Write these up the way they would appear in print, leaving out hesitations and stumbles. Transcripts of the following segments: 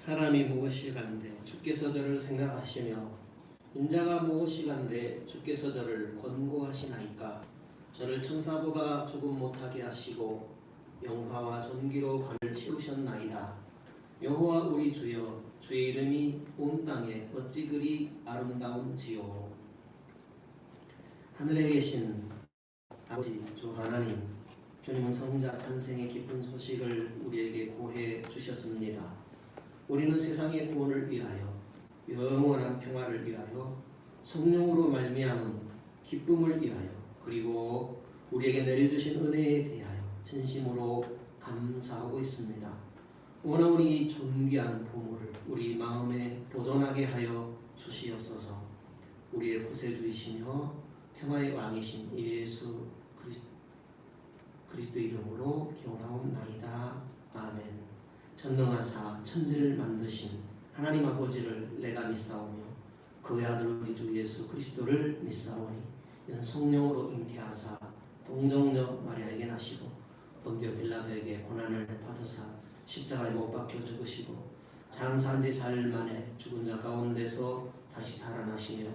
사람이 무엇이간데 주께서 저를 생각하시며 인자가 무엇이간데 주께서 저를 권고하시나이까. 저를 천사보다 조금 못하게 하시고 영화와 존귀로 관을 씌우셨나이다. 여호와 우리 주여, 주의 이름이 온 땅에 어찌 그리 아름다운지요. 하늘에 계신 아버지 주 하나님, 주님은 성자 탄생의 기쁜 소식을 우리에게 고해 주셨습니다. 우리는 세상의 구원을 위하여, 영원한 평화를 위하여, 성령으로 말미암은 기쁨을 위하여, 그리고 우리에게 내려주신 은혜에 대하여 진심으로 감사하고 있습니다. 오늘 이 존귀한 보물을 우리 마음에 보존하게 하여 주시옵소서. 우리의 구세주이시며 평화의 왕이신 예수 그리스도 이름으로 기원하옵나이다. 아멘. 전능하사 천지를 만드신 하나님 아버지를 내가 믿사오며 그의 아들 우리 주 예수 그리스도를 믿사오니 이는 성령으로 잉태하사 동정녀 마리아에게 나시고 본디오 빌라도에게 고난을 받으사 십자가에 못 박혀 죽으시고 장사한 지 4일 만에 죽은 자 가운데서 다시 살아나시며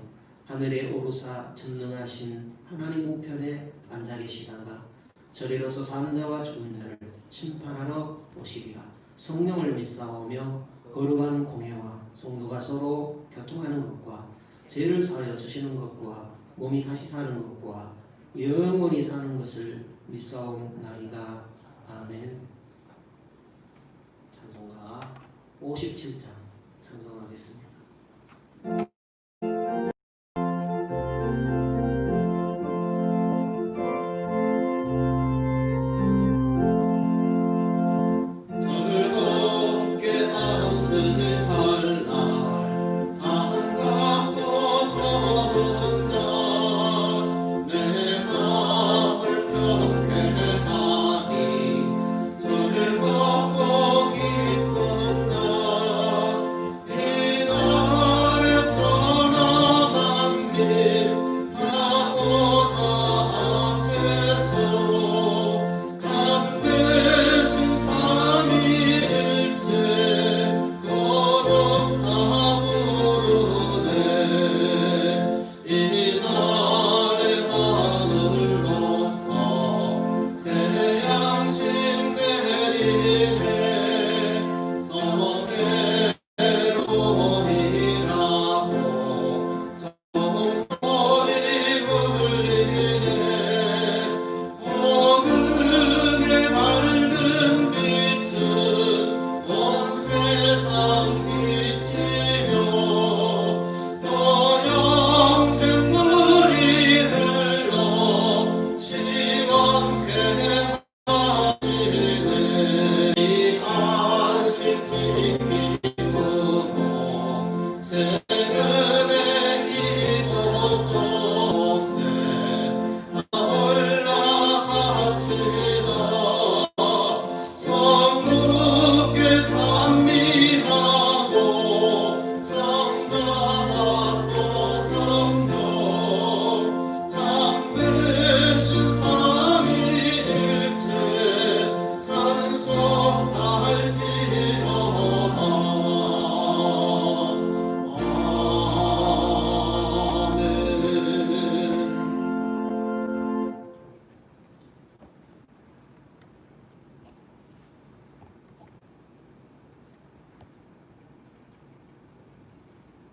하늘에 오르사 전능하신 하나님 우편에 앉아 계시다가 저리로서 산 자와 죽은 자를 심판하러 오시리라. 성령을 믿사오며 거룩한 공회와 성도가 서로 교통하는 것과 죄를 사하여 주시는 것과 몸이 다시 사는 것과 영원히 사는 것을 믿사옵나이다. 아멘. 57장 찬송하겠습니다.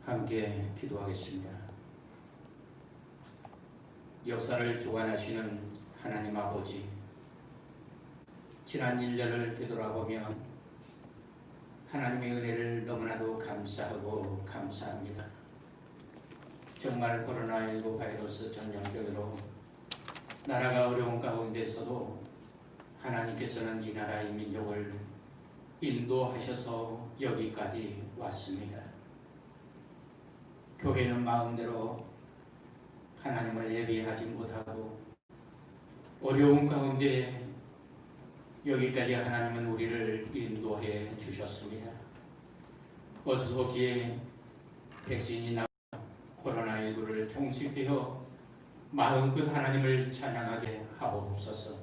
함께 기도하겠습니다. 역사를 주관하시는 하나님 아버지, 지난 1년을 되돌아보면 하나님의 은혜를 너무나도 감사하고 감사합니다. 정말 코로나19 바이러스 전염병으로 나라가 어려운 가운데서도 하나님께서는 이 나라 이 민족을 인도하셔서 여기까지 왔습니다. 교회는 마음대로 하나님을 예배하지 못하고 어려운 가운데 여기까지 하나님은 우리를 인도해 주셨습니다. 어수선하게 백신이 나와 코로나19를 종식되어 마음껏 하나님을 찬양하게 하옵소서.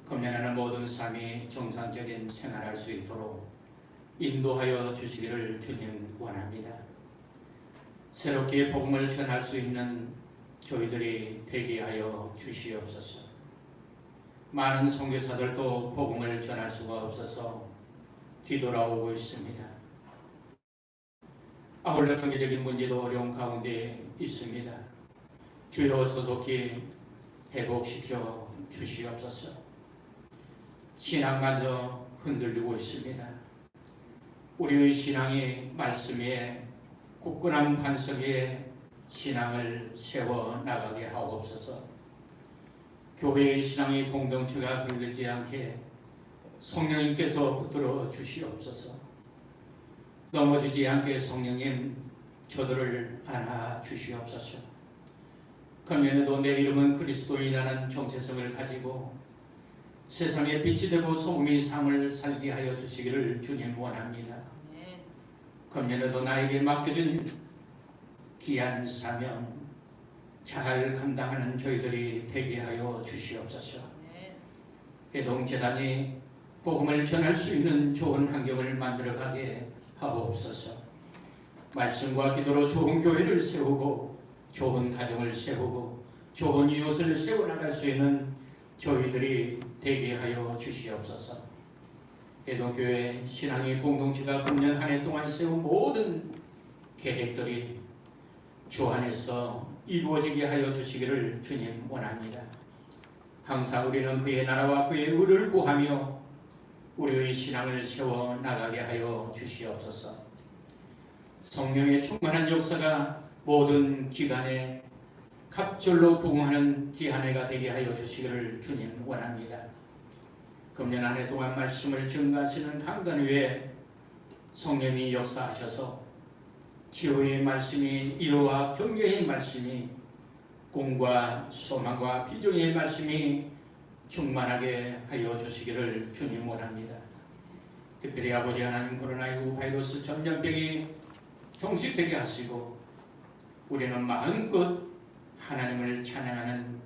금년에는 모든 삶이 정상적인 생활할 수 있도록 인도하여 주시기를 주님 원합니다. 새롭게 복음을 전할 수 있는 저희들이 되게 하여 주시옵소서. 많은 선교사들도 복음을 전할 수가 없어서 뒤돌아오고 있습니다. 아울러 경제적인 문제도 어려운 가운데 있습니다. 주여 소속히 회복시켜 주시옵소서. 신앙마저 흔들리고 있습니다. 우리의 신앙이 말씀에 굳건한 반석에 신앙을 세워나가게 하옵소서. 교회의 신앙의 공동체가 흔들리지 않게 성령님께서 붙들어 주시옵소서. 넘어지지 않게 성령님 저들을 안아 주시옵소서. 금년에도 내 이름은 그리스도인이라는 정체성을 가지고 세상에 빛이 되고 소금의 삶을 살게 하여 주시기를 주님 원합니다. 금년에도 나에게 맡겨준 귀한 사명 잘 감당하는 저희들이 되게 하여 주시옵소서. 해동재단이 복음을 전할 수 있는 좋은 환경을 만들어가게 하옵소서. 말씀과 기도로 좋은 교회를 세우고 좋은 가정을 세우고 좋은 이웃을 세워나갈 수 있는 저희들이 되게 하여 주시옵소서. 해동교회 신앙의 공동체가 금년 한 해 동안 세운 모든 계획들이 주 안에서 이루어지게 하여 주시기를 주님 원합니다. 항상 우리는 그의 나라와 그의 의를 구하며 우리의 신앙을 세워 나가게 하여 주시옵소서. 성령의 충만한 역사가 모든 기간에 갑절로 부흥하는 귀한 해가 되게 하여 주시기를 주님 원합니다. 금년 한 해 동안 말씀을 증가하시는 강단 위에 성령이 역사하셔서 치유의 말씀이 이루와 경계의 말씀이 꿈과 소망과 비전의 말씀이 충만하게 하여 주시기를 주님 원합니다. 특별히 아버지 하나님, 코로나19 바이러스 전염병이 종식되게 하시고 우리는 마음껏 하나님을 찬양하는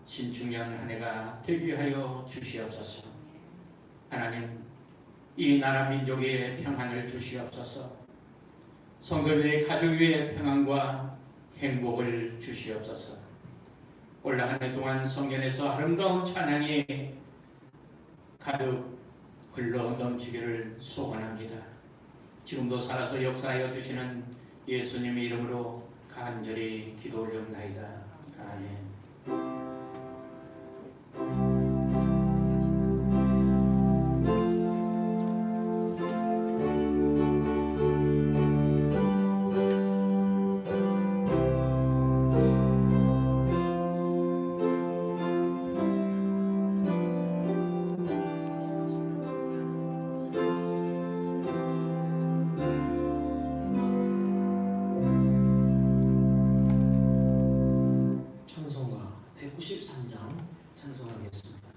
신중년 한 해가 되게 하여 주시옵소서. 하나님, 이 나라 민족의 평안을 주시옵소서. 성도들의 가족 위에 평안과 행복을 주시옵소서. 올 한 해 동안 성전에서 아름다운 찬양이 가득 흘러 넘치기를 소원합니다. 지금도 살아서 역사하여 주시는 예수님의 이름으로 간절히 기도 올려옵나이다. 아멘. 찬송가 193장 찬송하겠습니다.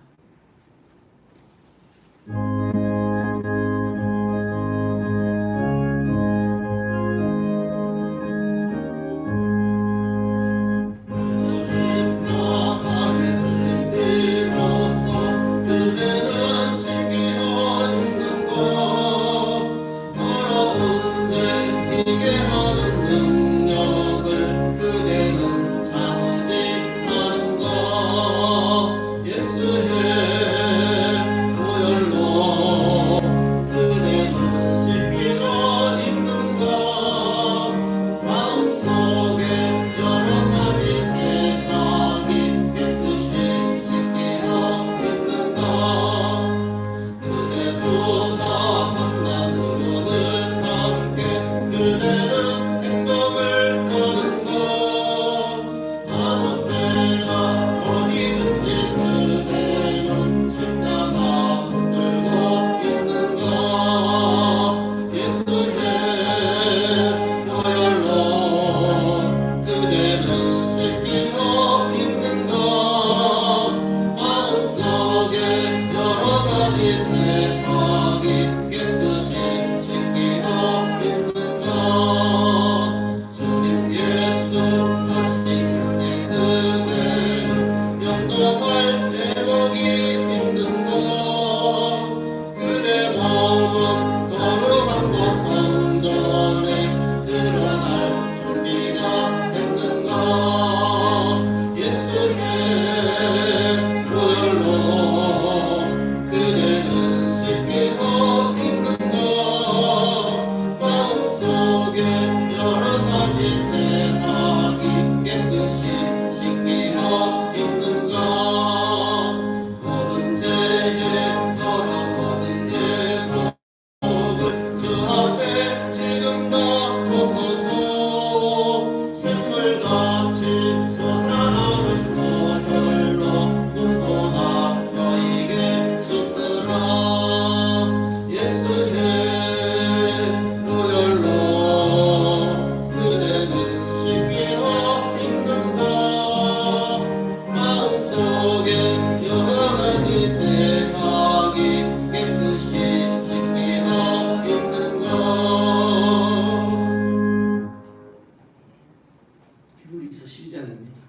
히브리서 12장입니다.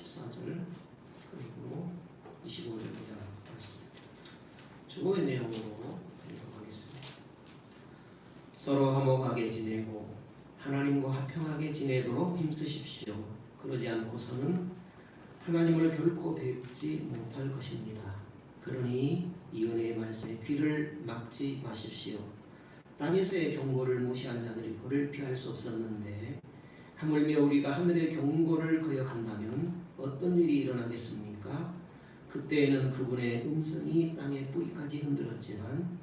14절 그리고 25절입니다. 주보의 내용으로 읽어가겠습니다. 서로 화목하게 지내고 하나님과 화평하게 지내도록 힘쓰십시오. 그러지 않고서는 하나님을 결코 뵙지 못할 것입니다. 그러니 이 은혜의 말씀에 귀를 막지 마십시오. 땅에서의 경고를 무시한 자들이 벌을 피할 수 없었는데 하물며 우리가 하늘의 경고를 거역한다면 어떤 일이 일어나겠습니까? 그때에는 그분의 음성이 땅의 뿌리까지 흔들었지만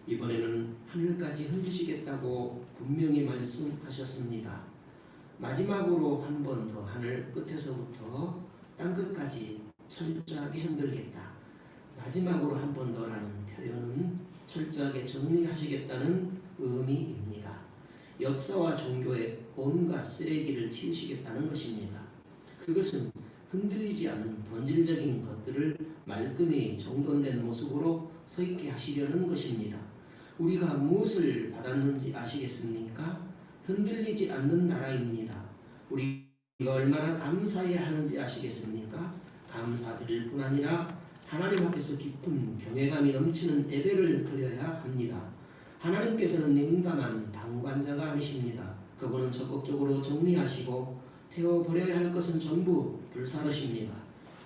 이번에는 하늘까지 흔드시겠다고 분명히 말씀하셨습니다. 마지막으로 한 번 더 하늘 끝에서부터 땅 끝까지 철저하게 흔들겠다. 마지막으로 한 번 더라는 표현은 철저하게 정리하시겠다는 의미입니다. 역사와 종교의 온갖 쓰레기를 치우시겠다는 것입니다. 그것은 흔들리지 않는 본질적인 것들을 말끔히 정돈된 모습으로 서 있게 하시려는 것입니다. 우리가 무엇을 받았는지 아시겠습니까? 흔들리지 않는 나라입니다. 우리가 얼마나 감사해야 하는지 아시겠습니까? 감사드릴 뿐 아니라 하나님 앞에서 깊은 경외감이 넘치는 예배를 드려야 합니다. 하나님께서는 냉담한 방관자가 아니십니다. 그분은 적극적으로 정리하시고 태워버려야 할 것은 전부 불사르십니다.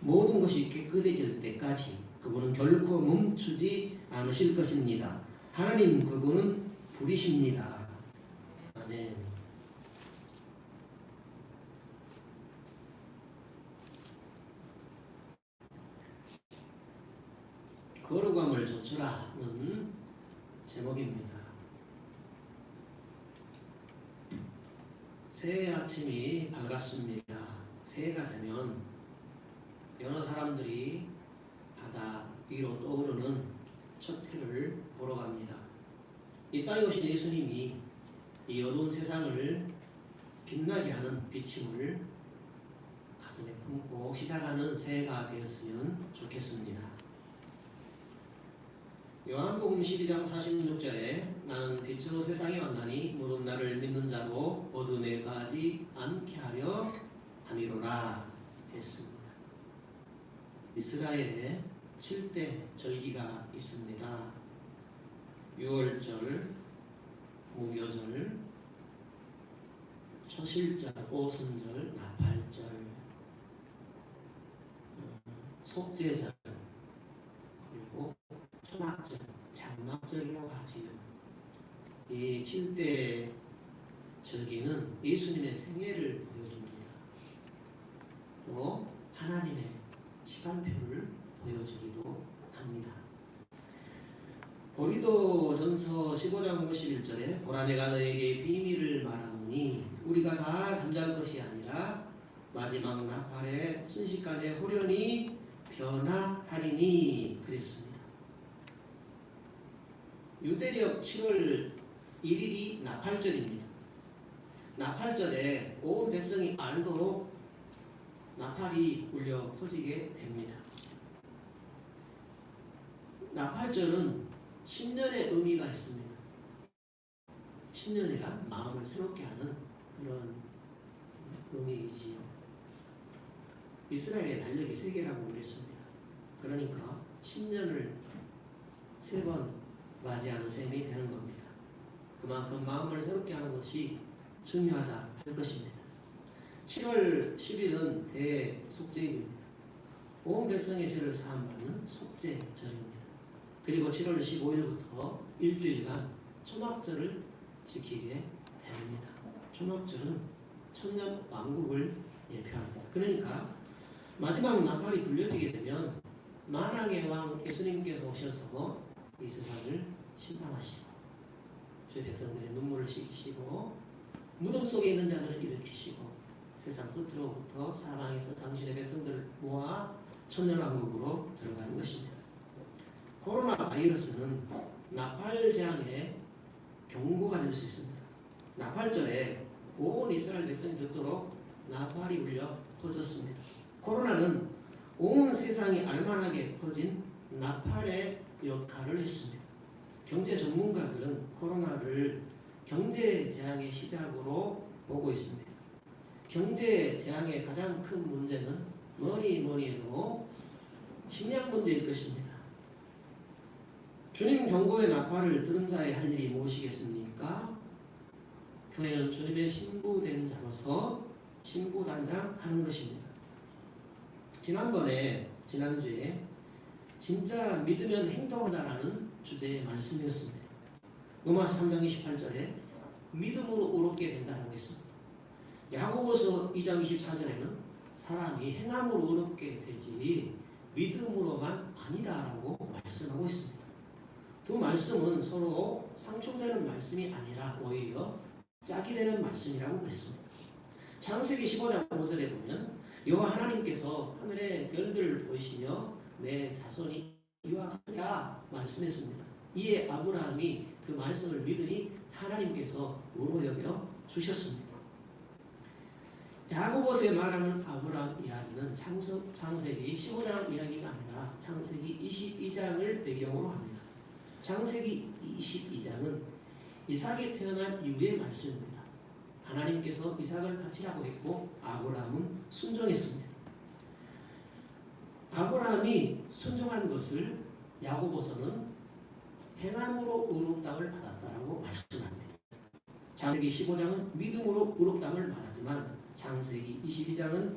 모든 것이 깨끗해질 때까지 그분은 결코 멈추지 않으실 것입니다. 하나님 그분은 불이십니다. 아멘. 거룩함을 좇으라는 제목입니다. 새해 아침이 밝았습니다. 새해가 되면 여러 사람들이 바다 위로 떠오르는 첫 해를 보러 갑니다. 이 땅에 오신 예수님이 이 어두운 세상을 빛나게 하는 비침을 가슴에 품고 시작하는 새해가 되었으면 좋겠습니다. 요한복음 12장 46절에 나는 빛으로 세상에 왔나니 모든 나를 믿는 자로 어둠에 가지 않게 하려 함이로라 했습니다. 이스라엘에 7대 절기가 있습니다. 6월절, 무교절, 초실절, 오순절, 나팔절, 속죄절, 그리고 초막절, 장막절이라고 하지요. 이 7대 절기는 예수님의 생애를 보여줍니다. 또 하나님의 시간표를 보여주기도 합니다. 고린도전서 15장 51절에 보라 내가 너에게 비밀을 말하노니 우리가 다 잠잘 것이 아니라 마지막 나팔에 순식간에 호련히 변화하리니 그랬습니다. 유대력 7월 1일이 나팔절입니다. 나팔절에 온 백성이 알도록 나팔이 울려 퍼지게 됩니다. 나팔절은 신년의 의미가 있습니다. 신년이란 마음을 새롭게 하는 그런 의미이지요. 이스라엘의 달력이 3개라고 그랬습니다. 그러니까 신년을 3번 맞이하는 셈이 되는 겁니다. 그만큼 마음을 새롭게 하는 것이 중요하다 할 것입니다. 7월 10일은 대속죄일입니다. 온 백성의 죄를 사함받는 속죄절입니다. 그리고 7월 15일부터 일주일간 초막절을 지키게 됩니다. 초막절은 천년 왕국을 예표합니다. 그러니까 마지막 나팔이 불려지게 되면 만왕의 왕 예수님께서 오셔서 이 세상을 심판하시고 주의 백성들의 눈물을 씻기시고 무덤 속에 있는 자들을 일으키시고 세상 끝으로부터 사방에서 당신의 백성들을 모아 천년왕국으로 들어가는 것입니다. 코로나 바이러스는 나팔 재앙의 경고가 될 수 있습니다. 나팔절에 온 이스라엘 백성이 듣도록 나팔이 울려 퍼졌습니다. 코로나는 온 세상이 알만하게 퍼진 나팔의 역할을 했습니다. 경제 전문가들은 코로나를 경제 재앙의 시작으로 보고 있습니다. 경제 재앙의 가장 큰 문제는 뭐니 해도 식량 문제일 것입니다. 주님 경고의 나팔을 들은 자의 할 일이 무엇이겠습니까? 교회는 주님의 신부된 자로서 신부단장하는 것입니다. 지난주에 진짜 믿으면 행동한다라는 주제의 말씀이었습니다. 로마서 3장 28절에 믿음으로 의롭게 된다라고 했습니다. 야고보서 2장 24절에는 사람이 행함으로 의롭게 되지 믿음으로만 아니다라고 말씀하고 있습니다. 두 말씀은 서로 상충되는 말씀이 아니라 오히려 짝이 되는 말씀이라고 그랬습니다. 창세기 15장 5절에 보면 여호와 하나님께서 하늘의 별들을 보이시며 내 자손이 이와 같으리라 말씀했습니다. 이에 아브라함이 그 말씀을 믿으니 하나님께서 의로 여겨 주셨습니다. 야고보서에 말하는 아브라함 이야기는 창세기 15장 이야기가 아니라 창세기 22장을 배경으로 합니다. 창세기 22장은 이삭이 태어난 이후의 말씀입니다. 하나님께서 이삭을 바치라고 했고 아브라함은 순종했습니다. 아브라함이 순종한 것을 야고보서는 행함으로 의롭다함을 받았다라고 말씀합니다. 창세기 15장은 믿음으로 의롭다함을 말하지만 창세기 22장은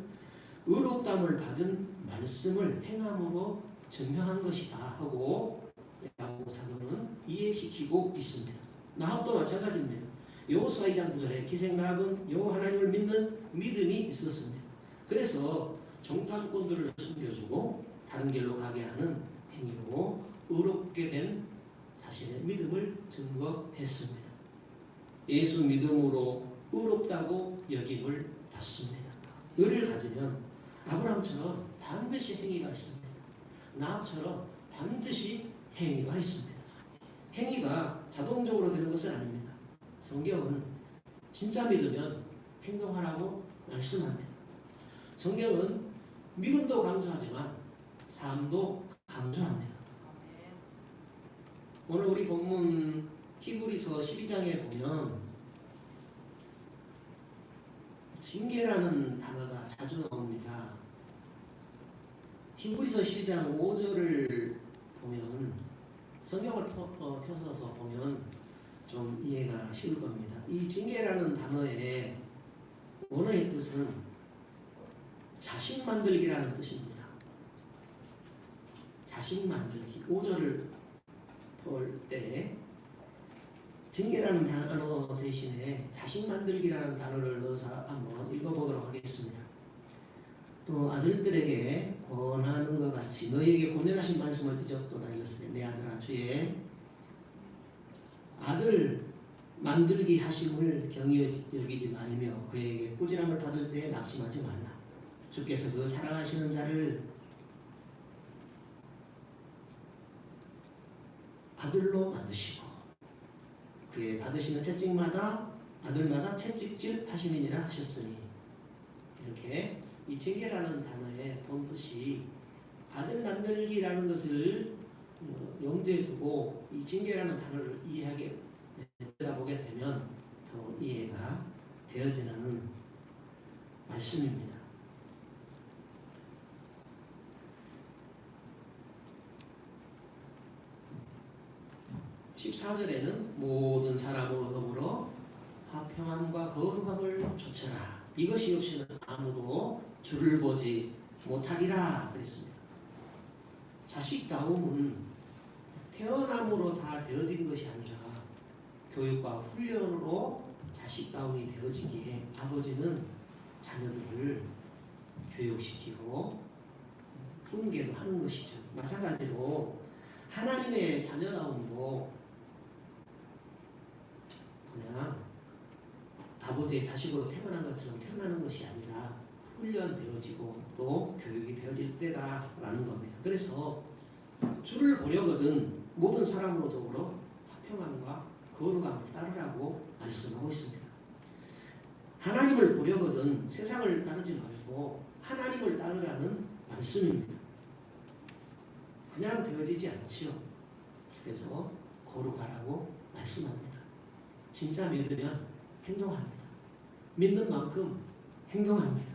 의롭다함을 받은 말씀을 행함으로 증명한 것이다 하고 야고보 사도는 이해시키고 있습니다. 나합도 마찬가지입니다. 여호수아 2장 9절에 기생나합은 여호와 하나님을 믿는 믿음이 있었습니다. 그래서 정탐꾼들을 숨겨주고 다른 길로 가게 하는 행위로 의롭게 된 자신의 믿음을 증거했습니다. 예수 믿음으로 의롭다고 여김을 받습니다. 의를 가지면 아브라함처럼 반드시 행위가 있습니다. 나합처럼 반드시 행위가 있습니다. 행위가 자동적으로 되는 것은 아닙니다. 성경은 진짜 믿으면 행동하라고 말씀합니다. 성경은 믿음도 강조하지만 삶도 강조합니다. 오늘 우리 본문 히브리서 12장에 보면 징계라는 단어가 자주 나옵니다. 히브리서 12장 5절을 보면 성경을 펴서서 보면 좀 이해가 쉬울 겁니다. 이 징계라는 단어의 원어의 뜻은 자식 만들기라는 뜻입니다. 자식 만들기. 5절을 볼 때 징계라는 단어 대신에 자식 만들기라는 단어를 넣어서 한번 읽어보도록 하겠습니다. 또 아들들에게 권하는 것 같이 너희에게 권면하신 말씀을 빚었도다 이것을 내 아들아 주의 아들 만들기 하심을 경히 여기지 말며 그에게 꾸지람을 받을 때에 낙심하지 말라. 주께서 그 사랑하시는 자를 아들로 만드시고 그의 받으시는 채찍마다 아들마다 채찍질 하시느니라 하셨으니 이렇게 이 징계라는 단어의 본뜻이 아들 만들기라는 것을 염두에 두고 이 징계라는 단어를 이해하게 들여다보게 되면 더 이해가 되어지는 말씀입니다. 14절에는 모든 사람으로 더불어 화평함과 거룩함을 좇으라. 이것이 없이는 아무도 주를 보지 못하리라 그랬습니다. 자식다움은 태어남으로 다 되어진 것이 아니라 교육과 훈련으로 자식다움이 되어지기에 아버지는 자녀들을 교육시키고 훈계도 하는 것이죠. 마찬가지로 하나님의 자녀다움도 그냥 아버지의 자식으로 태어난 것처럼 태어나는 것이 아니라 훈련되어지고 또 교육이 되어질 때다라는 겁니다. 그래서 주를 보려거든 모든 사람으로 더불어 화평함과 거룩함을 따르라고 말씀하고 있습니다. 하나님을 보려거든 세상을 따르지 말고 하나님을 따르라는 말씀입니다. 그냥 되어지지 않지요. 그래서 거룩하라고 말씀합니다. 진짜 믿으면 행동합니다. 믿는 만큼 행동합니다.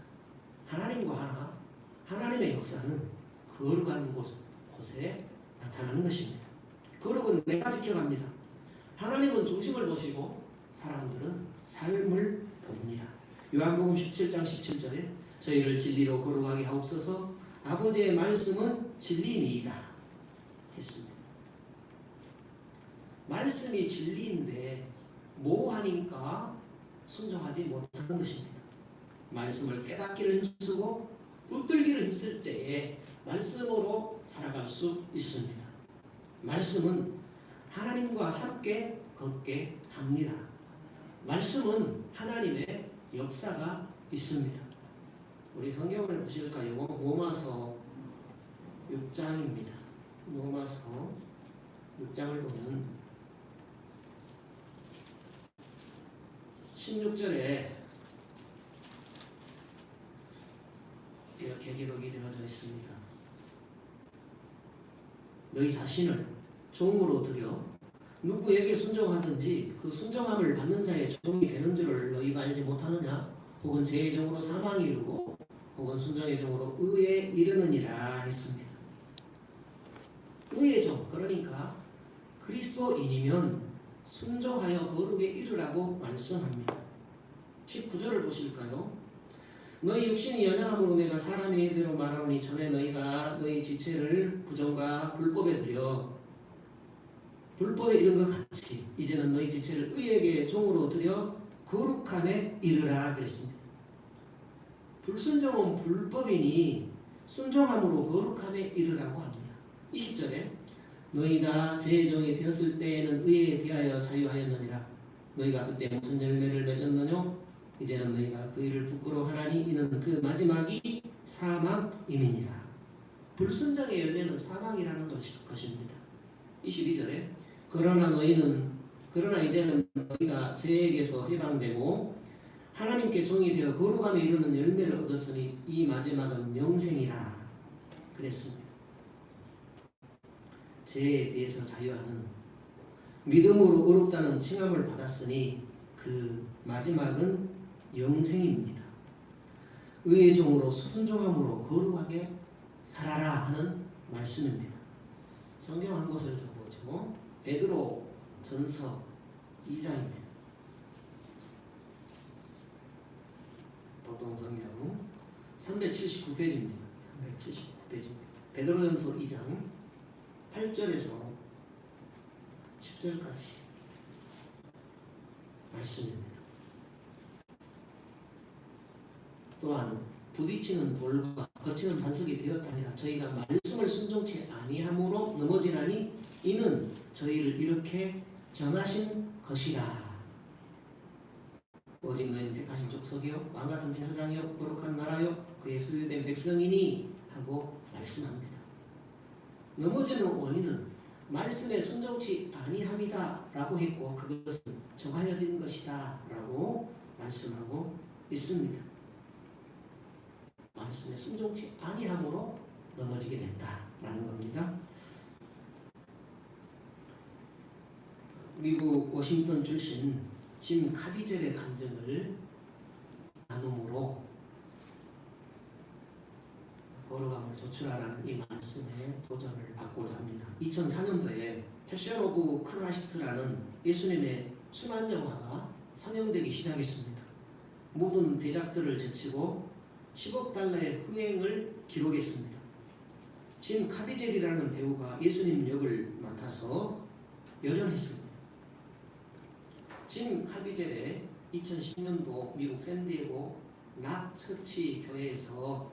하나님과 하나, 하나님의 역사는 거룩한 곳에 나타나는 것입니다. 거룩은 내가 지켜갑니다. 하나님은 중심을 보시고 사람들은 삶을 봅니다. 요한복음 17장 17절에 저희를 진리로 거룩하게 하옵소서 아버지의 말씀은 진리니이다 했습니다. 말씀이 진리인데 모호하니까 순종하지 못하는 것입니다. 말씀을 깨닫기를 힘쓰고 붙들기를 힘쓸 때에 말씀으로 살아갈 수 있습니다. 말씀은 하나님과 함께 걷게 합니다. 말씀은 하나님의 역사가 있습니다. 우리 성경을 보실까요? 로마서 6장입니다. 로마서 6장을 보면 16절에 이렇게 기록이 되어져 있습니다. 너희 자신을 종으로 들여 누구에게 순종하든지 그 순종함을 받는 자의 종이 되는 줄을 너희가 알지 못하느냐? 혹은 죄의 종으로 사망에 이르고 혹은 순종의 종으로 의에 이르느니라 했습니다. 의의 종, 그러니까 그리스도인이면 순종하여 거룩에 이르라고 말씀합니다. 19절을 보실까요? 너희 육신이 연약함으로 내가 사람의 예대로 말하노니 전에 너희가 너희 지체를 부정과 불법에 들여 불법에 이른 것 같이 이제는 너희 지체를 의에게 종으로 들여 거룩함에 이르라 그랬습니다. 불순종은 불법이니 순종함으로 거룩함에 이르라고 합니다. 20절에 너희가 제 종이 되었을 때에는 의에 대하여 자유하였느니라. 너희가 그때 무슨 열매를 맺었느뇨? 이제는 너희가 그 일을 부끄러워하나니 이는 그 마지막이 사망임이니라. 불순종의 열매는 사망이라는 것입니다. 22절에 그러나 이제는 너희가 죄에게서 해방되고 하나님께 종이 되어 거룩함에 이르는 열매를 얻었으니 이 마지막은 영생이라 그랬습니다. 죄에 대해서 자유하는 믿음으로 의롭다는 칭함을 받았으니 그 마지막은 영생입니다. 의의 종으로 순종함으로 거룩하게 살아라 하는 말씀입니다. 성경 한 곳을 더 보죠. 베드로 전서 2장입니다. 보통성경 379페이지입니다. 379페이지입니다. 베드로전서 2장 8절에서 10절까지 말씀입니다. 또한 부딪히는 돌과 거치는 반석이 되었다니라. 저희가 말씀을 순종치 아니함으로 넘어지나니 이는 저희를 이렇게 정하신 것이라. 오직 너희는 택하신 족속이요 왕같은 제사장이요 거룩한 나라요 그의 소유된 백성이니 하고 말씀합니다. 넘어지는 원인은 말씀에 순종치 아니함이다 라고 했고 그것은 정하여진 것이다 라고 말씀하고 있습니다. 말씀에 순종치 아니함으로 넘어지게 된다라는 겁니다. 미국 워싱턴 출신 짐 카비젤의 감정을 나눔으로 거룩함을 조출하라는 이 말씀에 도전을 받고자 합니다. 2004년도에 패션 오브 크라이스트라는 예수님의 순환 영화가 상영되기 시작했습니다. 모든 대작들을 제치고 10억 달러의 흥행을 기록했습니다. 짐 카비젤이라는 배우가 예수님 역을 맡아서 열연했습니다. 짐 카비젤의 2010년도 미국 샌디에고 낙 처치 교회에서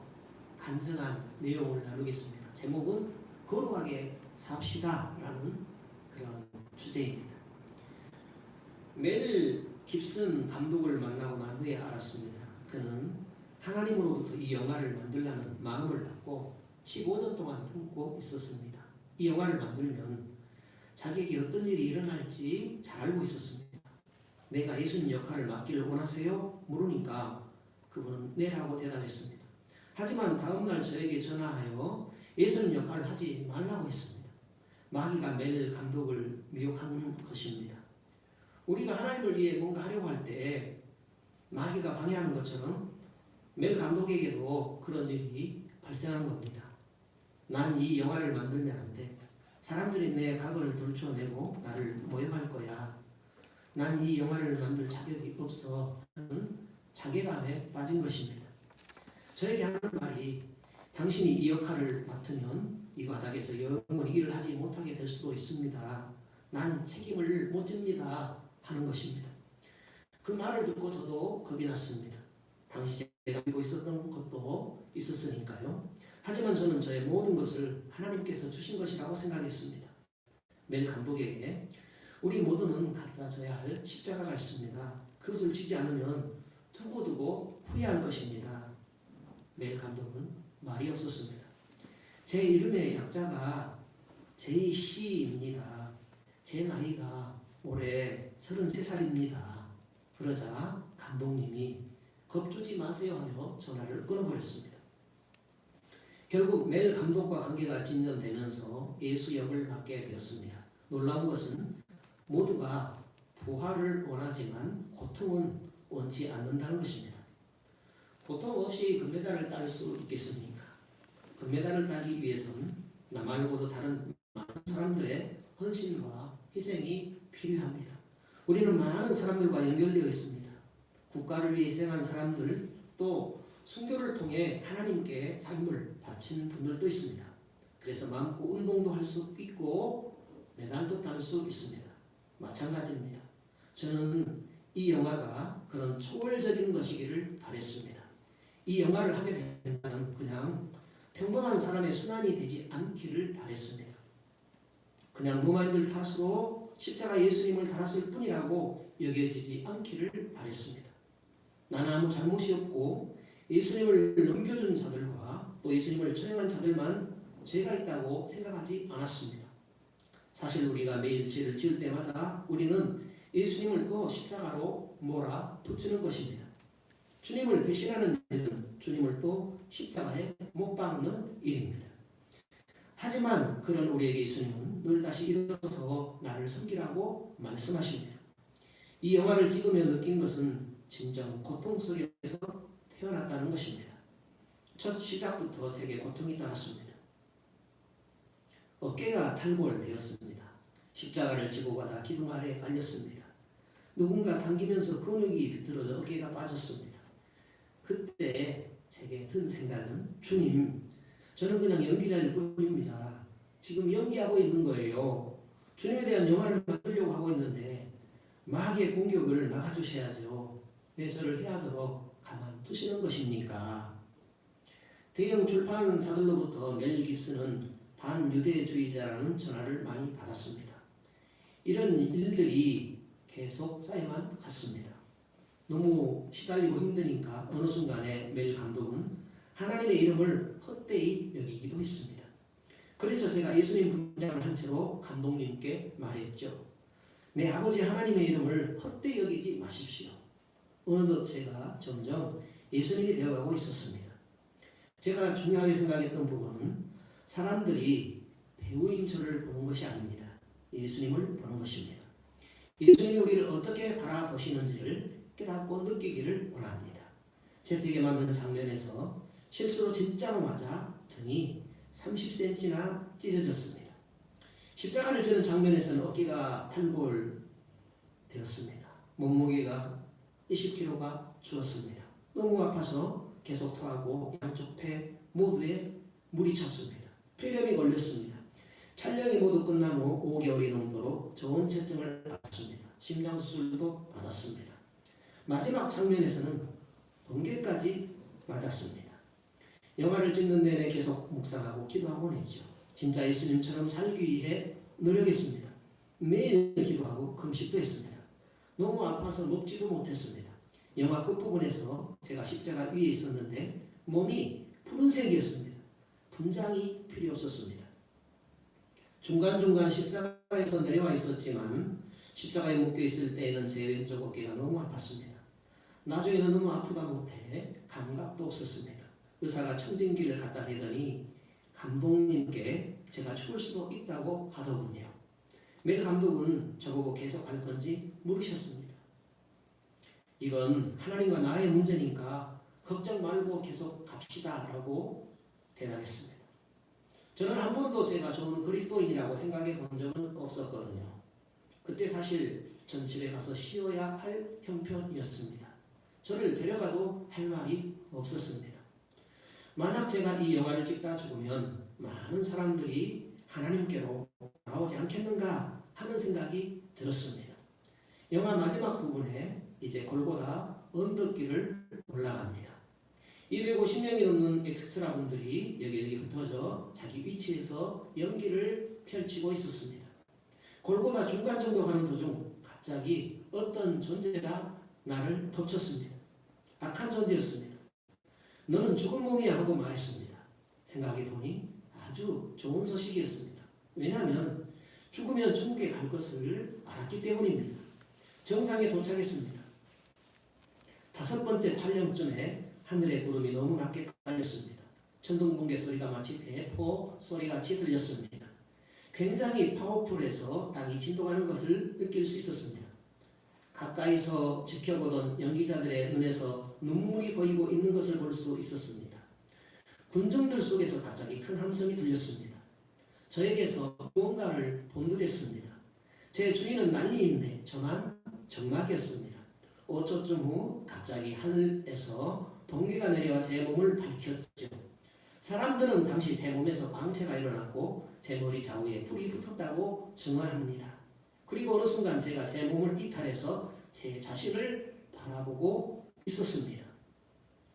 간증한 내용을 나누겠습니다. 제목은 거룩하게 삽시다 라는 그런 주제입니다. 멜 깁슨 감독을 만나고 난 후에 알았습니다. 그는 하나님으로부터 이 영화를 만들라는 마음을 갖고 15년 동안 품고 있었습니다. 이 영화를 만들면 자기에게 어떤 일이 일어날지 잘 알고 있었습니다. 내가 예수님 역할을 맡기를 원하세요? 물으니까 그분은 네라고 대답했습니다. 하지만 다음날 저에게 전화하여 예수님 역할을 하지 말라고 했습니다. 마귀가 멜 감독을 미혹한 것입니다. 우리가 하나님을 위해 뭔가 하려고 할 때 마귀가 방해하는 것처럼 멜 감독에게도 그런 일이 발생한 겁니다. 난 이 영화를 만들면 안 돼. 사람들이 내 과거를 들춰내고 나를 모욕할 거야. 난 이 영화를 만들 자격이 없어 하는 자괴감에 빠진 것입니다. 저에게 하는 말이 당신이 이 역할을 맡으면 이 바닥에서 영원히 일을 하지 못하게 될 수도 있습니다. 난 책임을 못 집니다 하는 것입니다. 그 말을 듣고 저도 겁이 났습니다. 당시 가지고 있었던 것도 있었으니까요. 하지만 저는 저의 모든 것을 하나님께서 주신 것이라고 생각했습니다. 멜 감독에게 우리 모두는 각자 져야 할 십자가가 있습니다. 그것을 지지 않으면 두고두고 후회할 것입니다. 멜 감독은 말이 없었습니다. 제 이름의 약자가 JC입니다. 제 나이가 올해 33살입니다. 그러자 감독님이 겁주지 마세요 하며 전화를 끊어버렸습니다. 결국 멜 감독과 관계가 진전되면서 예수 역을 맡게 되었습니다. 놀라운 것은 모두가 부활을 원하지만 고통은 원치 않는다는 것입니다. 고통 없이 금메달을 딸 수 있겠습니까? 금메달을 따기 위해서는 나 말고도 다른 많은 사람들의 헌신과 희생이 필요합니다. 우리는 많은 사람들과 연결되어 있습니다. 국가를 위해 희생한 사람들, 또 순교를 통해 하나님께 삶을 바친 분들도 있습니다. 그래서 마음고 운동도 할 수 있고 메달도 딸 수 있습니다. 마찬가지입니다. 저는 이 영화가 그런 초월적인 것이기를 바랬습니다. 이 영화를 하게 된다면 그냥 평범한 사람의 순환이 되지 않기를 바랬습니다. 그냥 노마인들 탓으로 십자가 예수님을 달았을 뿐이라고 여겨지지 않기를 바랬습니다. 나는 아무 잘못이 없고 예수님을 넘겨준 자들과 또 예수님을 처형한 자들만 죄가 있다고 생각하지 않았습니다. 사실 우리가 매일 죄를 지을 때마다 우리는 예수님을 또 십자가로 몰아붙이는 것입니다. 주님을 배신하는 일은 주님을 또 십자가에 못 박는 일입니다. 하지만 그런 우리에게 예수님은 늘 다시 일어서서 나를 섬기라고 말씀하십니다. 이 영화를 찍으며 느낀 것은 진정 고통 속에서 태어났다는 것입니다. 첫 시작부터 제게 고통이 따랐습니다. 어깨가 탈골되었습니다. 십자가를 지고 가다 기둥 아래에 깔렸습니다. 누군가 당기면서 근육이 비틀어져 어깨가 빠졌습니다. 그때 제게 든 생각은 주님, 저는 그냥 연기자일 뿐입니다. 지금 연기하고 있는 거예요. 주님에 대한 영화를 만들려고 하고 있는데 마귀의 공격을 막아주셔야죠. 왜 저를 해하도록 가만두시는 것입니까? 대형 출판사들로부터 멜 깁슨은 반유대주의자라는 전화를 많이 받았습니다. 이런 일들이 계속 쌓여만 갔습니다. 너무 시달리고 힘드니까 어느 순간에 멜 감독은 하나님의 이름을 헛되이 여기기도 했습니다. 그래서 제가 예수님 분장을 한 채로 감독님께 말했죠. 내 아버지 하나님의 이름을 헛되이 여기지 마십시오. 어느덧 제가 점점 예수님이 되어가고 있었습니다. 제가 중요하게 생각했던 부분은 사람들이 배우인 저를 보는 것이 아닙니다. 예수님을 보는 것입니다. 예수님이 우리를 어떻게 바라보시는지를 깨닫고 느끼기를 원합니다. 재택에 맞는 장면에서 실수로 진짜로 맞아 등이 30cm나 찢어졌습니다. 십자가를 지는 장면에서는 어깨가 탈골되었습니다. 몸무게가 20kg가 줄었습니다. 너무 아파서 계속 토하고 양쪽 폐 모두에 물이 찼습니다. 폐렴이 걸렸습니다. 촬영이 모두 끝난 후 5개월이 넘도록 좋은 채증을 받았습니다. 심장수술도 받았습니다. 마지막 장면에서는 번개까지 맞았습니다. 영화를 찍는 내내 계속 묵상하고 기도하곤 했죠. 진짜 예수님처럼 살기 위해 노력했습니다. 매일 기도하고 금식도 했습니다. 너무 아파서 먹지도 못했습니다. 영화 끝부분에서 제가 십자가 위에 있었는데 몸이 푸른색이었습니다. 분장이 필요 없었습니다. 중간중간 십자가에서 내려와 있었지만 십자가에 묶여 있을 때에는 제 왼쪽 어깨가 너무 아팠습니다. 나중에는 너무 아프다 못해 감각도 없었습니다. 의사가 청진기를 갖다 대더니 감독님께 제가 죽을 수도 있다고 하더군요. 멜 감독은 저보고 계속 할 건지 물으셨습니다. 이건 하나님과 나의 문제니까 걱정 말고 계속 갑시다 라고 대답했습니다. 저는 한 번도 제가 좋은 그리스도인이라고 생각해 본 적은 없었거든요. 그때 사실 전 집에 가서 쉬어야 할 형편이었습니다. 저를 데려가도 할 말이 없었습니다. 만약 제가 이 영화를 찍다 죽으면 많은 사람들이 하나님께로 나오지 않겠는가 하는 생각이 들었습니다. 영화 마지막 부분에 이제 골고다 언덕길을 올라갑니다. 250명이 넘는 엑스트라 분들이 여기 흩어져 자기 위치에서 연기를 펼치고 있었습니다. 골고다 중간 정도 가는 도중 갑자기 어떤 존재가 나를 덮쳤습니다. 악한 존재였습니다. 너는 죽은 몸이야 하고 말했습니다. 생각해보니 아주 좋은 소식이었습니다. 왜냐하면 죽으면 천국에 갈 것을 알았기 때문입니다. 정상에 도착했습니다. 5번째 촬영쯤에 하늘의 구름이 너무 낮게 깔렸습니다. 천둥번개 소리가 마치 대포 소리같이 들렸습니다. 굉장히 파워풀해서 땅이 진동하는 것을 느낄 수 있었습니다. 가까이서 지켜보던 연기자들의 눈에서 눈물이 고이고 있는 것을 볼 수 있었습니다. 군중들 속에서 갑자기 큰 함성이 들렸습니다. 저에게서 무언가를 본 듯했습니다. 제 주위는 난리인데 저만 적막이었습니다. 5초쯤 후 갑자기 하늘에서 번개가 내려와 제 몸을 밝혔죠. 사람들은 당시 제 몸에서 광채가 일어났고 제 머리 좌우에 불이 붙었다고 증언합니다. 그리고 어느 순간 제가 제 몸을 이탈해서 제 자신을 바라보고 있었습니다.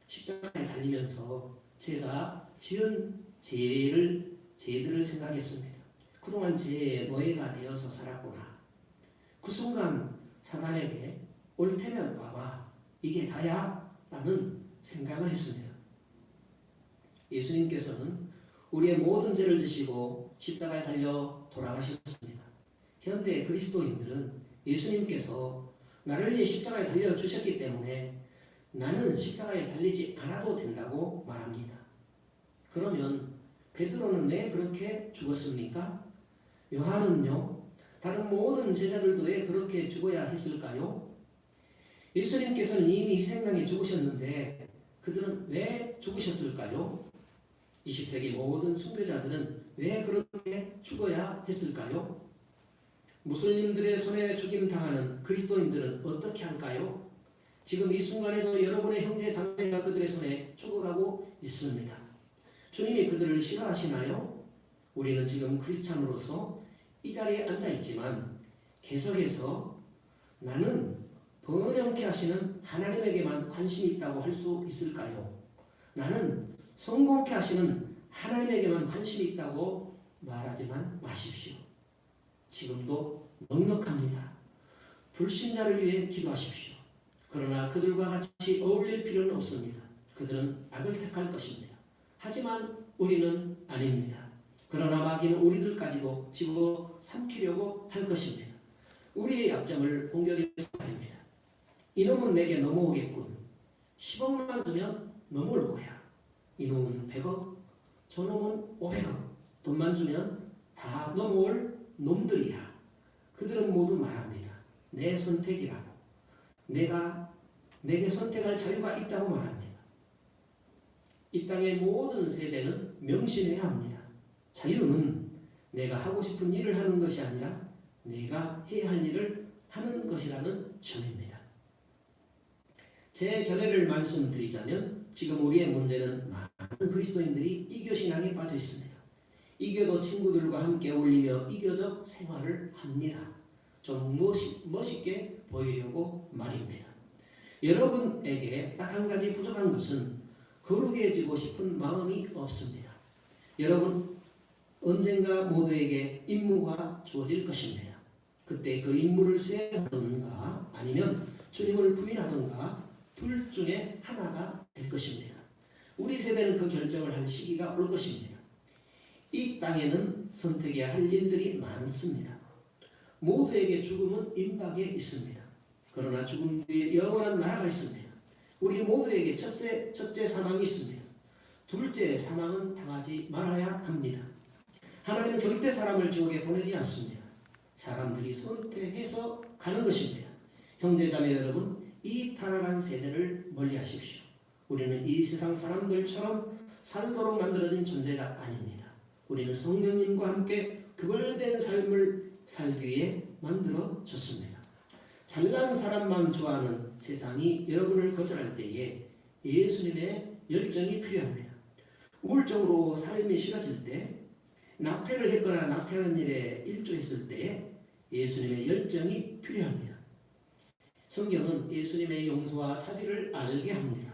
십자가에 달리면서 제가 지은 죄들을 생각했습니다. 그동안 제 노예가 되어서 살았구나. 그 순간 사단에게 올 테면 와봐. 이게 다야? 라는 생각을 했습니다. 예수님께서는 우리의 모든 죄를 지시고 십자가에 달려 돌아가셨습니다. 현대 그리스도인들은 예수님께서 나를 위해 십자가에 달려 주셨기 때문에 나는 십자가에 달리지 않아도 된다고 말합니다. 그러면 베드로는 왜 그렇게 죽었습니까? 요한은요? 다른 모든 제자들도 왜 그렇게 죽어야 했을까요? 예수님께서는 이미 희생당에 죽으셨는데 그들은 왜 죽으셨을까요? 20세기 모든 순교자들은 왜 그렇게 죽어야 했을까요? 무슬림들의 손에 죽임당하는 그리스도인들은 어떻게 할까요? 지금 이 순간에도 여러분의 형제 자매가 그들의 손에 죽어가고 있습니다. 주님이 그들을 싫어하시나요? 우리는 지금 크리스찬으로서 이 자리에 앉아있지만 계속해서 나는 번영케 하시는 하나님에게만 관심이 있다고 할 수 있을까요? 나는 성공케 하시는 하나님에게만 관심이 있다고 말하지만 마십시오. 지금도 넉넉합니다. 불신자를 위해 기도하십시오. 그러나 그들과 같이 어울릴 필요는 없습니다. 그들은 악을 택할 것입니다. 하지만 우리는 아닙니다. 그러나 마귀는 우리들까지도 집어 삼키려고 할 것입니다. 우리의 약점을 공격해서 말입니다. 이놈은 내게 넘어오겠군. 10억만 주면 넘어올 거야. 이놈은 100억, 저놈은 500억. 돈만 주면 다 넘어올 놈들이야. 그들은 모두 말합니다. 내 선택이라고. 내게 선택할 자유가 있다고 말합니다. 이 땅의 모든 세대는 명심해야 합니다. 자유는 내가 하고 싶은 일을 하는 것이 아니라 내가 해야 할 일을 하는 것이라는 점입니다. 제 견해를 말씀드리자면 지금 우리의 문제는 많은 그리스도인들이 이교 신앙에 빠져 있습니다. 이교도 친구들과 함께 어울리며 이교적 생활을 합니다. 좀 멋있게 보이려고 말입니다. 여러분에게 딱 한 가지 부족한 것은 거룩해지고 싶은 마음이 없습니다. 여러분 언젠가 모두에게 임무가 주어질 것입니다. 그때 그 임무를 수행하던가 아니면 주님을 부인하던가 둘 중에 하나가 될 것입니다. 우리 세대는 그 결정을 할 시기가 올 것입니다. 이 땅에는 선택해야 할 일들이 많습니다. 모두에게 죽음은 임박에 있습니다. 그러나 죽음 뒤에 영원한 나라가 있습니다. 우리 모두에게 첫째 사망이 있습니다. 둘째 사망은 당하지 말아야 합니다. 하나님은 절대 사람을 지옥에 보내지 않습니다. 사람들이 선택해서 가는 것입니다. 형제자매 여러분, 이 타락한 세대를 멀리하십시오. 우리는 이 세상 사람들처럼 살도록 만들어진 존재가 아닙니다. 우리는 성령님과 함께 구별된 삶을 살기 위해 만들어졌습니다. 잘난 사람만 좋아하는 세상이 여러분을 거절할 때에 예수님의 열정이 필요합니다. 우울적으로 삶이 싫어질 때, 낙태를 했거나 낙태하는 일에 일조했을 때 예수님의 열정이 필요합니다. 성경은 예수님의 용서와 자비를 알게 합니다.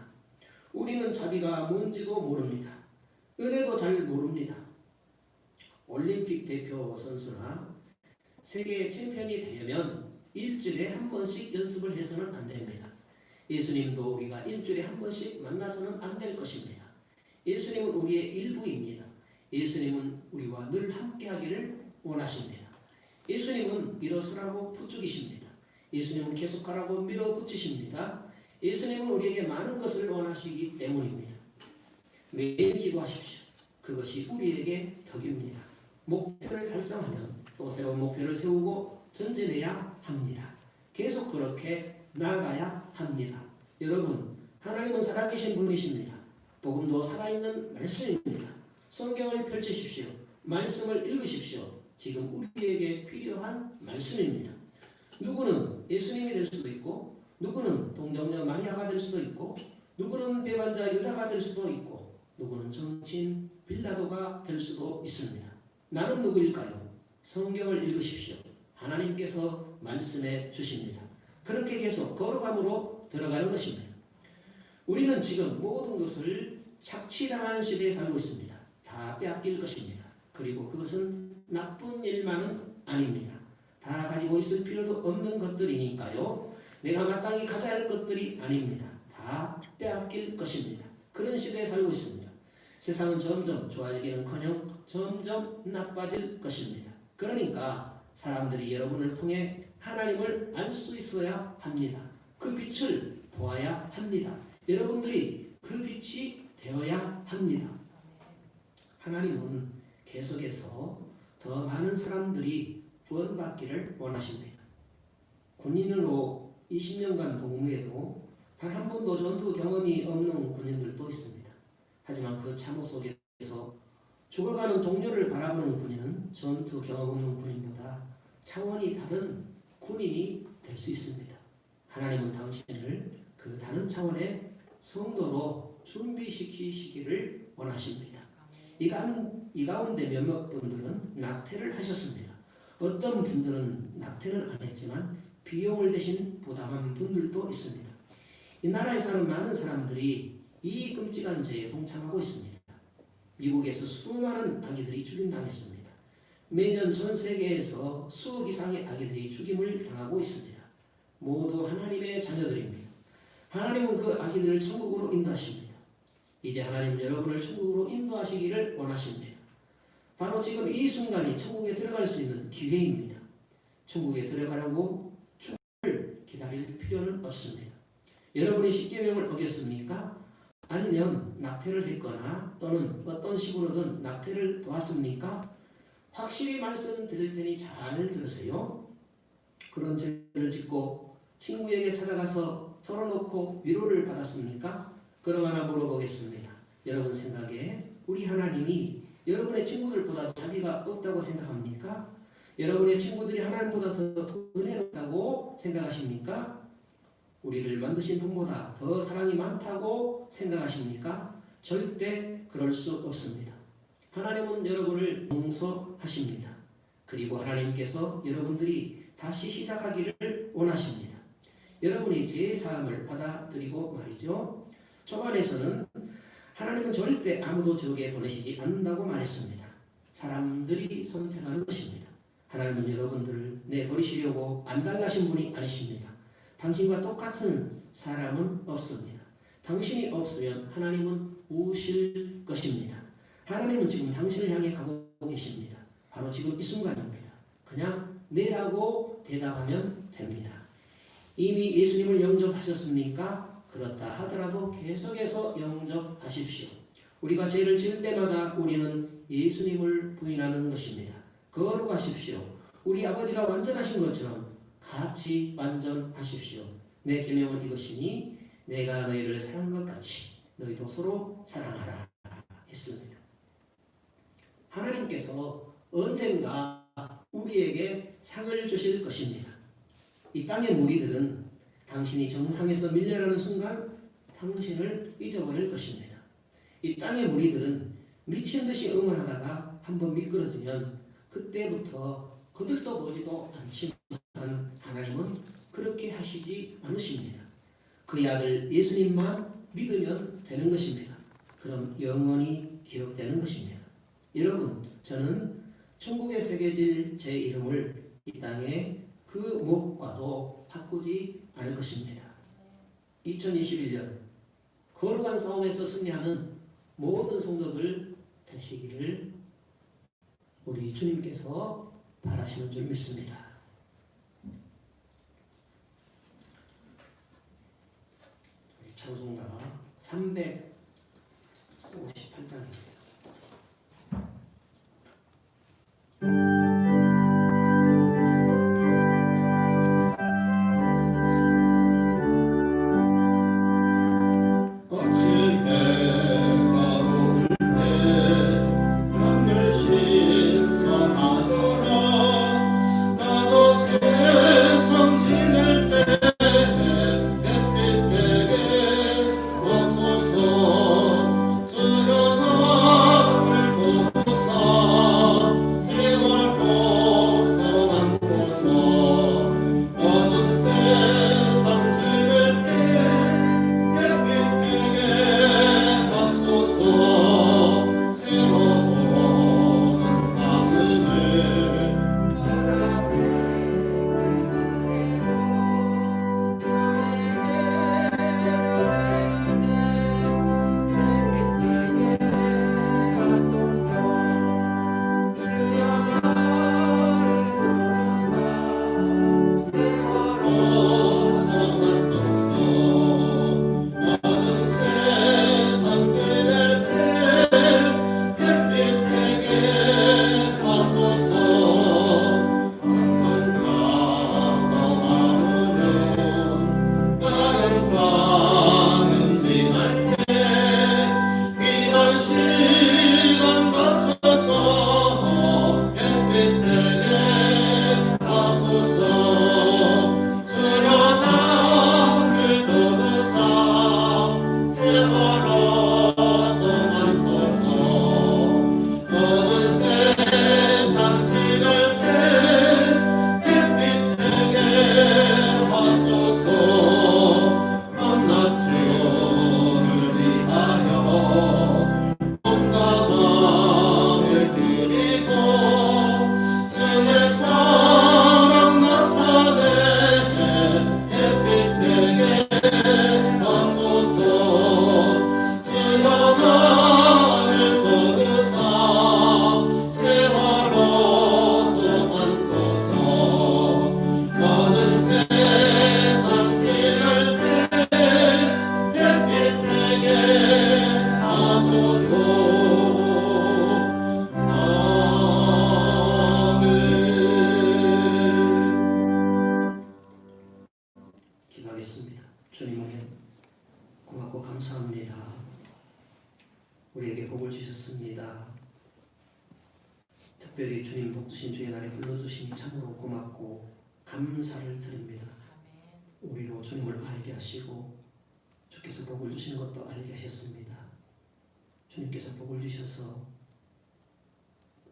우리는 자비가 뭔지도 모릅니다. 은혜도 잘 모릅니다. 올림픽 대표 선수나 세계 챔피언이 되려면 일주일에 한 번씩 연습을 해서는 안 됩니다. 예수님도 우리가 일주일에 한 번씩 만나서는 안 될 것입니다. 예수님은 우리의 일부입니다. 예수님은 우리와 늘 함께하기를 원하십니다. 예수님은 일어서라고 부추기십니다. 예수님은 계속하라고 밀어붙이십니다. 예수님은 우리에게 많은 것을 원하시기 때문입니다. 매일 기도하십시오. 그것이 우리에게 덕입니다. 목표를 달성하면 또 새로운 목표를 세우고 전진해야 합니다. 계속 그렇게 나아가야 합니다. 여러분, 하나님은 살아계신 분이십니다. 복음도 살아있는 말씀입니다. 성경을 펼치십시오. 말씀을 읽으십시오. 지금 우리에게 필요한 말씀입니다. 누구는 예수님이 될 수도 있고, 누구는 동정녀 마리아가 될 수도 있고, 누구는 배반자 유다가 될 수도 있고, 누구는 정치인 빌라도가 될 수도 있습니다. 나는 누구일까요? 성경을 읽으십시오. 하나님께서 말씀해 주십니다. 그렇게 계속 거룩함으로 들어가는 것입니다. 우리는 지금 모든 것을 착취당하는 시대에 살고 있습니다. 다 빼앗길 것입니다. 그리고 그것은 나쁜 일만은 아닙니다. 다 가지고 있을 필요도 없는 것들이니까요. 내가 마땅히 가져야 할 것들이 아닙니다. 다 빼앗길 것입니다. 그런 시대에 살고 있습니다. 세상은 점점 좋아지기는커녕 점점 나빠질 것입니다. 그러니까 사람들이 여러분을 통해 하나님을 알 수 있어야 합니다. 그 빛을 보아야 합니다. 여러분들이 그 빛이 되어야 합니다. 하나님은 계속해서 더 많은 사람들이 구원받기를 원하십니다. 군인으로 20년간 복무해도 단 한 번도 전투 경험이 없는 군인들도 있습니다. 하지만 그 참호 속에서 죽어가는 동료를 바라보는 군인은 전투 경험 없는 군인보다 차원이 다른 군인이 될 수 있습니다. 하나님은 당신을 그 다른 차원의 성도로 준비시키시기를 원하십니다. 이 가운데 몇몇 분들은 낙태를 하셨습니다. 어떤 분들은 낙태는 안 했지만 비용을 대신 부담한 분들도 있습니다. 이 나라에 사는 많은 사람들이 이 끔찍한 죄에 동참하고 있습니다. 미국에서 수많은 아기들이 죽임당했습니다. 매년 전 세계에서 수억 이상의 아기들이 죽임을 당하고 있습니다. 모두 하나님의 자녀들입니다. 하나님은 그 아기들을 천국으로 인도하십니다. 이제 하나님은 여러분을 천국으로 인도하시기를 원하십니다. 바로 지금 이 순간이 천국에 들어갈 수 있는 기회입니다. 천국에 들어가려고 죽음을 기다릴 필요는 없습니다. 여러분이 십계명을 어겼습니까? 아니면 낙태를 했거나 또는 어떤 식으로든 낙태를 도왔습니까? 확실히 말씀드릴 테니 잘 들으세요. 그런 죄를 짓고 친구에게 찾아가서 털어놓고 위로를 받았습니까? 그럼 하나 물어보겠습니다. 여러분 생각에 우리 하나님이 여러분의 친구들보다 자비가 없다고 생각합니까? 여러분의 친구들이 하나님보다 더 은혜롭다고 생각하십니까? 우리를 만드신 분보다 더 사랑이 많다고 생각하십니까? 절대 그럴 수 없습니다. 하나님은 여러분을 용서하십니다. 그리고 하나님께서 여러분들이 다시 시작하기를 원하십니다. 여러분이 제사함을 받아들이고 말이죠. 초반에서는 하나님은 절대 아무도 지옥에 보내시지 않는다고 말했습니다. 사람들이 선택하는 것입니다. 하나님은 여러분들을 내버리시려고 안달나신 분이 아니십니다. 당신과 똑같은 사람은 없습니다. 당신이 없으면 하나님은 우실 것입니다. 하나님은 지금 당신을 향해 가고 계십니다. 바로 지금 이 순간입니다. 그냥 네라고 대답하면 됩니다. 이미 예수님을 영접하셨습니까? 그렇다 하더라도 계속해서 영접하십시오. 우리가 죄를 지을 때마다 우리는 예수님을 부인하는 것입니다. 거룩하십시오. 우리 아버지가 완전하신 것처럼 같이 완전하십시오. 내 계명은 이것이니 내가 너희를 사랑한 것 같이 너희도 서로 사랑하라 했습니다. 하나님께서 언젠가 우리에게 상을 주실 것입니다. 이 땅의 무리들은 당신이 정상에서 밀려나는 순간 당신을 잊어버릴 것입니다. 이 땅의 무리들은 미친 듯이 응원하다가 한번 미끄러지면 그때부터 그들도 보지도 않지만 하나님은 그렇게 하시지 않으십니다. 그의 아들 예수님만 믿으면 되는 것입니다. 그럼 영원히 기억되는 것입니다. 여러분, 저는 천국에 새겨질 제 이름을 이 땅에 그 무엇과도 바꾸지 않을 것입니다. 2021년 거룩한 싸움에서 승리하는 모든 성도들 되시기를 우리 주님께서 바라시는 줄 믿습니다. 우리 찬송가 358장입니다. 기도하겠습니다. 주님을 고맙고 감사합니다. 우리에게 복을 주셨습니다. 특별히 주님 복 주신 주의 날에 불러주시니 참으로 고맙고 감사를 드립니다. 우리로 주님을 알게 하시고 주께서 복을 주신 것도 알게 하셨습니다. 주님께서 복을 주셔서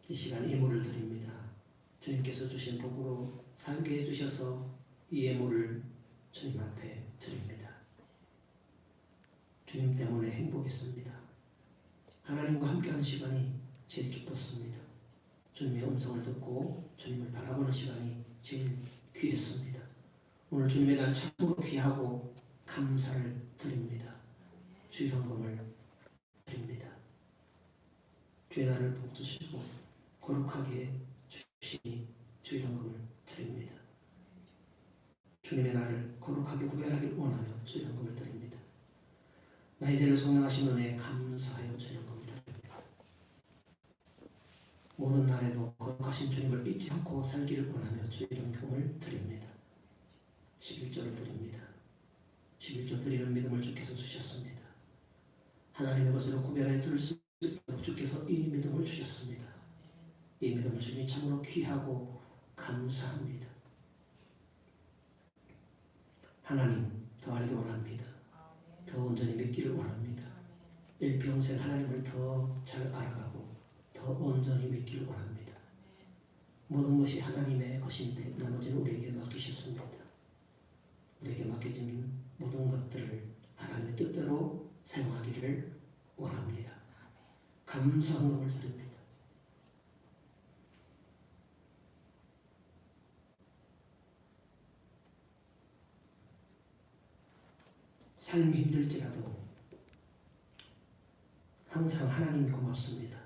이 시간 예물을 드립니다. 주님께서 주신 복으로 살게 해주셔서 이 예물을 주님 앞에 드립니다. 주님 때문에 행복했습니다. 하나님과 함께하는 시간이 제일 기뻤습니다. 주님의 음성을 듣고 주님을 바라보는 시간이 제일 귀했습니다. 오늘 주님의 날 참으로 귀하고 감사를 드립니다. 주의 성금을 드립니다. 주의 날을 복주시고 거룩하게 주시니 주의 성금을 드립니다. 주님의 날을 거룩하게 구별하길 원하며 주의 성금을 드립니다. 나의 죄를 성령하신 은혜에 감사하여 주의 성금을 드립니다. 모든 날에도 거룩하신 주님을 잊지 않고 살기를 원하며 주의 성금을 드립니다. 11조를 드립니다. 11조 드리는 믿음을 주께서 주셨습니다. 하나님의 것으로 구별하여 들을 수 있도록 주께서 이 믿음을 주셨습니다. 이 믿음을 주니 참으로 귀하고 감사합니다. 하나님 더 알기 원합니다. 더 온전히 믿기를 원합니다. 일평생 하나님을 더 잘 알아가고 더 온전히 믿기를 원합니다. 모든 것이 하나님의 것인데 나머지는 우리에게 맡기셨습니다. 우리에게 맡겨진 모든 것들을 하나님의 뜻대로 사용하기를 원합니다. 감사 헌금을 드립니다. 삶이 힘들지라도 항상 하나님이 고맙습니다.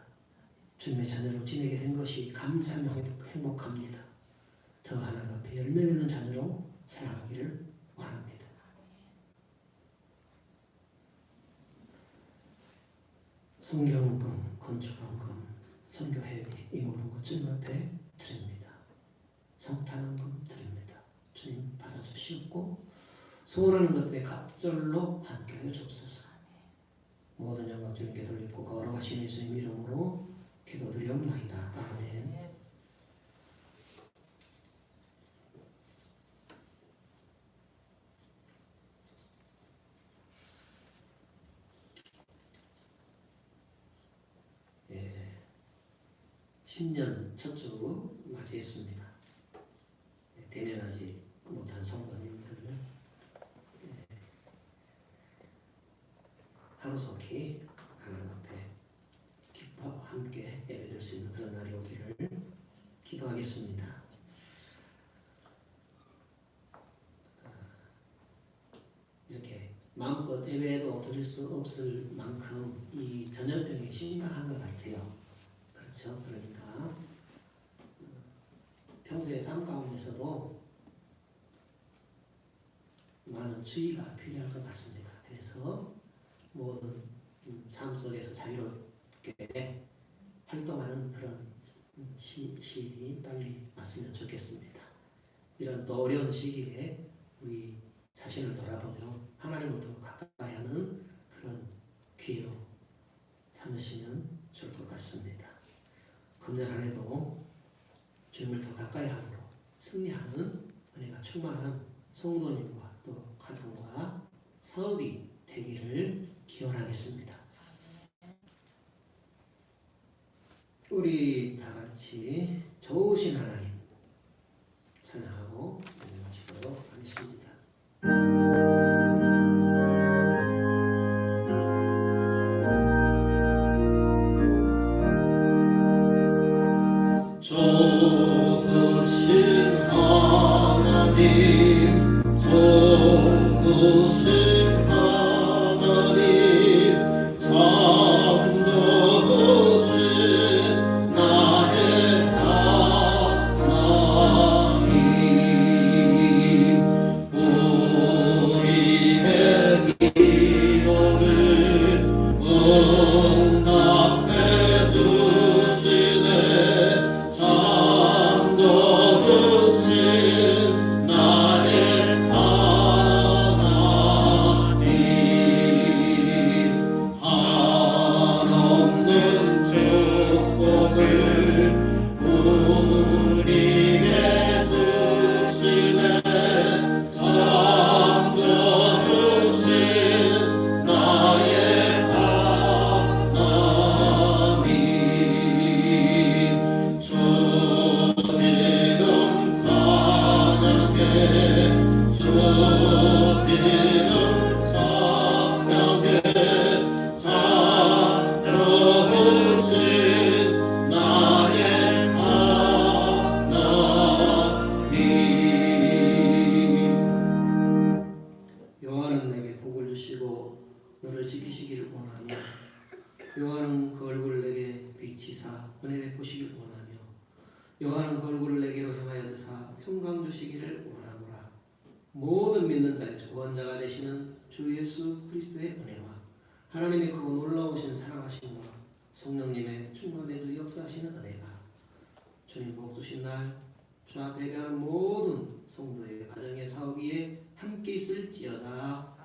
주님의 자녀로 지내게 된 것이 감사하며 행복합니다. 더 하나님 앞에 열매 맺는 자녀로 살아가기를 원합니다. 성경헌금, 건축헌금, 선교회비 이 모든 것 주님 앞에 드립니다. 성탄헌금 드립니다. 주님 받아주시옵고 소원하는 것들에 갑절로 함께하여 주옵소서. 모든 영광 주님께 돌리고 걸어가신 예수님 이름으로 기도드리옵나이다. 아멘. 신년 첫 주 맞이했습니다. 대면하지 못한 성도님들을 하루속히 하나님 앞에 기뻐 함께 예배드릴 수 있는 그런 날이 오기를 기도하겠습니다. 이렇게 마음껏 예배도 드릴 수 없을 만큼 이 전염병이 심각한 것 같아요. 그렇죠? 그러니까 평소의 삶 가운데서도 많은 주의가 필요할 것 같습니다. 그래서 모든 삶 속에서 자유롭게 활동하는 그런 시일이 빨리 왔으면 좋겠습니다. 이런 또 어려운 시기에 우리 자신을 돌아보며 하나님을 더 가까이 하는 그런 기회로 삼으시면 좋을 것 같습니다. 금년 한 해도 주님을 더 가까이 함으로 승리하는 은혜가 충만한 성도님과 또 가정과 사업이 되기를 기원하겠습니다. 우리 다 같이 좋으신 하나님 찬양하고 마치도록 하겠습니다. 좋으신 하나님, 좋으신 하나님, 참 좋으신 나의 하나님, 우리의 기도를 응답해 주시네. 참 좋으신 나의 하나님, 한없는 축복을 우리에게 주시네. 참 좋으신 나의 하나님, 주 이름 찬양해, 주 이름 찬양해. 참 좋으신 나의 하나님. 여호와는 내게 복을 주시고 너를 지키시기를 원하며 여호와는 그 얼굴을 내게 비치사 은혜 베푸시기를 원하며 여호와는 그 얼굴을 내게로 향하여 드사 평강 주시기를 원하노라. 모든 믿는 자의 구원자가 되시는 주 예수 그리스도의 은혜와 하나님의 크고 놀라우신 사랑하심과 성령님의 충만해서 역사하시는 은혜가 주님 복 주신 날 주 앞에 대한 모든 성도의 가정의 사업 위에 함께 있을지어다.